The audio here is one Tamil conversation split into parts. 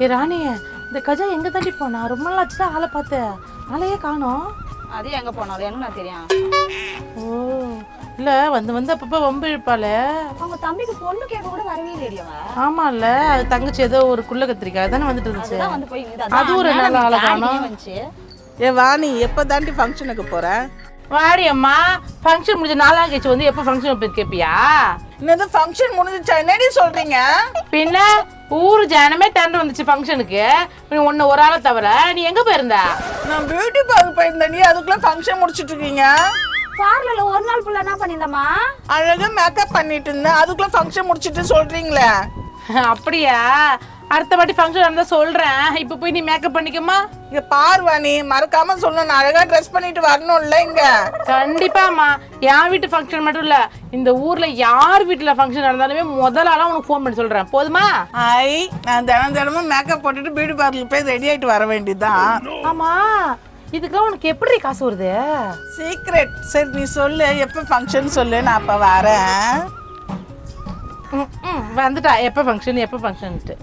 ஏ ராணி, இந்த கஜா எங்க தாண்டி போனா? ரொம்ப நாள் ஆச்சு ஆளை பார்த்தேன், ஆளையே காணோம். அது எங்க போனாலும் எனக்கு நான் தெரியும். ஓ இல்ல, வந்து அப்பப்ப வம்பு இழுப்பாளே. அவங்க தம்பிக்கு பொண்ணு கேட்க கூட வரவே இல்லையவ. ஆமா இல்ல, அது தங்கச்சி ஏதோ ஒரு குள்ள கத்திரிக்காய் தானே வந்துட்டு இருந்துச்சு. வந்து போய் அது ஒரு நல்ல ஆளை காணோம். ஏ வாணி, எப்ப தாண்டி ஃபங்க்ஷனுக்கு போற? வாடி அம்மா, ஃபங்க்ஷன் முடிஞ்ச நாளாக கழிச்சு வந்து எப்போ ஃபங்க்ஷன் போய் கேட்பியா? என்னது ஃபங்க்ஷன் முடிஞ்சிச்சா? என்னடி சொல்றீங்க? பின்ன ஊரு ஜனமே திரண்டு வந்துச்சு ஃபங்க்ஷனுக்கு. உன்னை ஒரு ஆளை தவிர நீ எங்க போயிருந்த? நான் பியூட்டி பார்க்க போயிருந்தேன். நீ அதுக்குள்ள ஃபங்க்ஷன் முடிச்சிட்டு இருக்கீங்க? பார்லர்ல ஒரு நாள் ஃபுல்லா என்ன பண்ணிருந்தமா? அழகா மேக்கப் பண்ணிட்டு இருந்தேன். அதுக்குள்ள ஃபங்க்ஷன் முடிச்சிட்டு சொல்றீங்களே. அப்படியா? அடுத்த வாட்டி ஃபங்க்ஷன் இருந்தா சொல்றேன். இப்ப போய் நீ மேக்கப் பண்ணிக்கமா. இங்க பார்வாணி, மறக்காம சொல்லணும், அழகா ட்ரெஸ் பண்ணிட்டு வரணும்ல இங்க. கண்டிப்பாமா. என் வீட்டு ஃபங்க்ஷன் மட்டும் இல்ல, இந்த ஊர்ல யார் வீட்டுல ஃபங்க்ஷன் நடந்தாலுமே முதல்ல உனக்கு ஃபோன் பண்ணி சொல்றேன். போதுமா? ஐ, நான் தினமும் மேக்கப் போட்டுட்டு பியூட்டி பார்லர் போய் ரெடி ஆயிட்டு வர வேண்டியதுதான். ஆமா, இதுக்கெல்லாம் உனக்கு எப்படி காசு வருது? சீக்ரெட். சரி நீ சொல்லு, எப்ப ஃபங்க்ஷன் சொல்லு, நான் அப்ப வரேன். வந்துட்டா. எப்ப ஃபங்க்ஷன் எப்ப ஃபங்க்ஷன்ட்டு.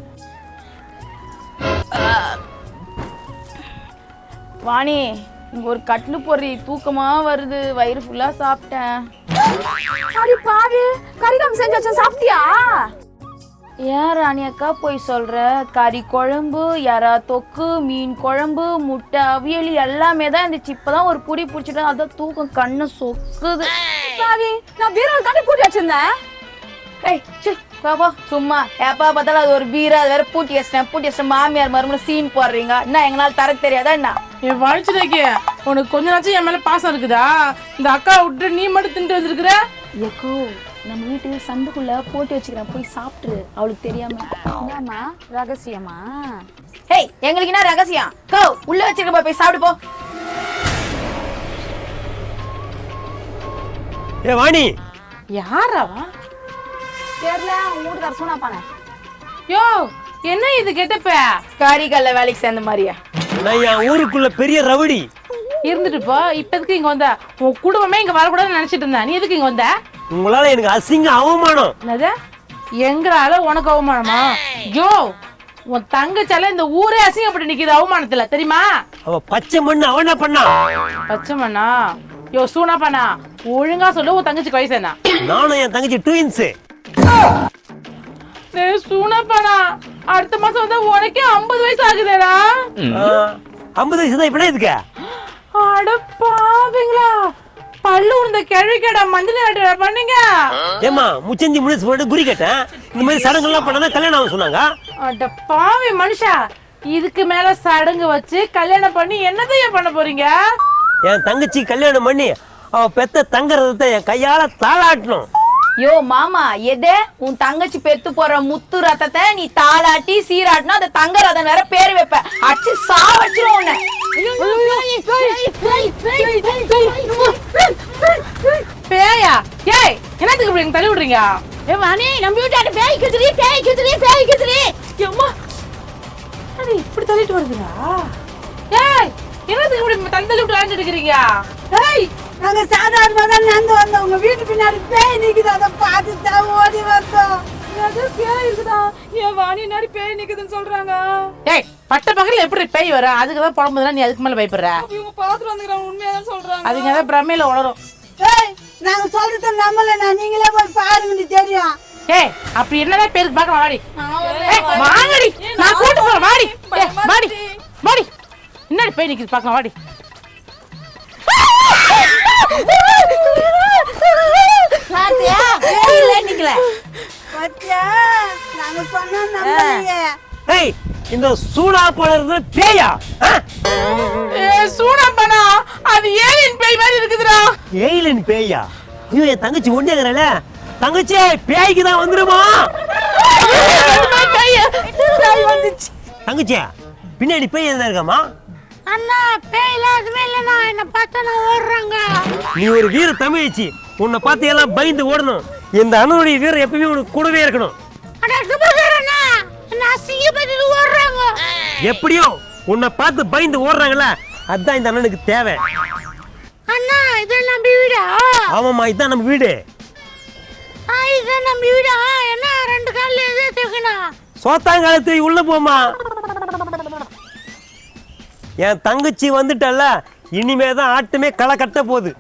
வாணி, இங்க ஒரு கட்லு பொறி தூக்கமா வருது, வயிறு ஃபுல்லா சாப்பிட்டேன். அடி பாவி, கறிகாம் செஞ்சு வச்ச சாப்பிட்டியா? ஏன் ராணி அக்கா போய் சொல்ற? கறி குழம்பு, எறா தொக்கு, மீன் குழம்பு, முட்டை அவியல் எல்லாமே தான் இருந்துச்சு. இப்பதான் ஒரு புடி பிடிச்சிட்டு அதான் தூக்கம் கண்ணு சொக்குது. பாவி, நான் பீரோல தாண்டி பூட்டி வச்சிருந்தேன். ஏய் சரி பாப்பா, சும்மா எப்பா பார்த்தாலும் அது ஒரு பீரா, அது வேற பூட்டி வச்சிட்டேன். மாமியார் மருமகளை சீன் போடுறீங்க. என்ன எங்களால் தர தெரியாதா என்ன? என் வாழ்ச்சிக்கு உனக்கு கொஞ்ச நாச்சும் என் மேல பாசம் இருக்குதா? இந்த அக்கா விட்டு நீ மட்டும் தின்ட்டு வந்திருக்கிற. ஏக்கோ, நம்ம வீட்டு சந்துக்குள்ள போட்டு வச்சுக்கிறேன், போய் சாப்பிட்டுரு. அவளுக்கு தெரியாம. என்னம்மா ரகசியமா? ஹேய், எங்களுக்கு என்ன ரகசியம்? கோ உள்ள வச்சிருக்க, போய் சாப்பிடு போ. ஏ வாணி, யாராவா? தெரியல, ஊருக்கார சொன்னா பானே. யோ, என்ன இது கெட்டப்ப? காரிகல்ல வேலைக்கு சேர்ந்த மாதிரியா? நான் என் ஊருக்குள்ள பெரிய ரவுடி. இருந்துட்டு போ. இப்ப எதுக்கு இங்க வந்த? உன் குடும்பமே இங்க வரக்கூடாதுன்னு நினைச்சிட்டு இருந்தேன். நீ எதுக்கு இங்க வந்த? உங்களால எனக்கு அசிங்க அவமானம். என்னது? எங்களால உனக்கு அவமானமா? யோ, உன் தங்கச்சால இந்த ஊரே அசிங்கப்பட்டு நிக்குது அவமானத்துல, தெரியுமா? அவ பச்சை மண்ணு. அவன் என்ன பண்ணா? பச்சை மண்ணா? யோ சூனா பண்ணா, ஒழுங்கா சொல்லு. உன் தங்கச்சிக்கு வயசு என்ன? நானும் என் தங்கச்சி ட்வின்ஸ். சூனா பண்ணா, அடுத்த மாசம் வந்து உனக்கே 50 வயசு ஆகுதேடா. 50 வயசு தான். இப்படி இதுக்க அட பாவீங்களா, பல்லு உந்த கிழக்கடா மஞ்சள் ஆட்டடா பண்ணீங்க. ஏமா முச்சந்தி முனிஸ் போட்டு குறி கேட்டேன். இந்த மாதிரி சடங்கு எல்லாம் பண்ணா கல்யாணம் ஆகும் சொன்னாங்க. அட பாவி மனுஷா, இதுக்கு மேல சடங்கு வச்சு கல்யாணம் பண்ணி என்னதையா பண்ண போறீங்க? என் தங்கச்சி கல்யாணம் பண்ணி அவ பெத்த தங்க ரதத்தை என் கையால தாளாட்டணும். யோ மாமா, எதே உன் தங்கச்சி பெத்து போற முத்து ரத்தத்தை நீ தாளாட்டி சீராட்டினா அந்த தங்க ரதம் வேற பேரு வைப்ப. அடிச்சு சாவச்சிரும் உன்னை. பேயா? ஏய், என்னத்துக்கு இப்படி தள்ளி விடுறீங்க? ஏ வாணி, நம்ம வீட்டாண்ட பேய் குதிரி. அம்மா, அது இப்படி தள்ளிட்டு வருதுடா. ஏய், என்னத்துக்கு இப்படி தள்ளி விட்டு விளையாண்டுட்டு இருக்கீங்க? ஏய், நாங்க சாதாரணமா தான் நடந்து வந்தோம். உங்க வீட்டு பின்னாடி பேய் நிக்குது, அதை பார்த்து தான் ஓடி வந்தோம். பேய் இருக்குதா? ஏன் வாணி நாடி பேய் நிக்குதுன்னு சொல்றாங்க. ஏய், பட்ட பகல்ல எப்படி பேய் வர? அதுக்குதான் புலம்புதுனா நீ அதுக்கு மேல பயப்படுற? இவங்க பாத்துட்டு வந்துக்கிறாங்க, உண்மையாதான் சொல்றாங்க. அதுங்க தான் பிரமையில உளரும். ஏய், நாங்க சொல்றத நம்பலண்ணா, நீங்களே போய் பாருங்க, தெரியும். ஏய், அப்படி என்னதான் பேருக்கு பார்க்கலாம், வாடி. வாங்கடி, நான் கூட்டு போறேன், வாடி. வாடி வாடி, என்னடி பேய் நிக்குது பார்க்கலாம், வாடி. பாத்தியா, பேய் இல்ல நிக்கல. பாத்தியா, நாங்க சொன்னா நம்பலையே. ஏய், இந்த சூடா போறது பேயா? சூனா பண்ணா, அது ஏலியன் பேய் மாதிரி இருக்குதுடா. ஏலியன் பேயா? ஐயோ, என் தங்கச்சி ஒண்டியாங்கறல. தங்கச்சி, பேய்க்கு தான் வந்துருமா? பேய் வந்துச்சு. தங்கச்சி, பின்னாடி பேய் எதுனா இருக்காமா? அண்ணா, பேய்ல அதுவே இல்லனா, என்ன பார்த்தா நான் ஓடுறாங்க. நீ ஒரு வீர தமிழ்ச்சி, உன்னை பார்த்து எல்லாம் பயந்து ஓடணும். இந்த அண்ணனுடைய வீரம் எப்பவுமே உனக்கு கூடவே இருக்கணும். எப்படியோ உன்னை பார்த்து பயந்து ஓடுறாங்கல்ல, அதான் இந்த அண்ணனுக்கு தேவை. அண்ணா, இதான் நம்ம வீடா? ஆமாம்மா, இதுதான் நம்ம வீடு. இதான் நம்ம வீடா? என்ன ரெண்டு கால்ல எது தூக்கணும்? சோத்தாங்காலத்து உள்ள போமா. என் தங்கச்சி வந்துட்டல்ல, இனிமே தான் ஆட்டமே களை கட்ட போகுது.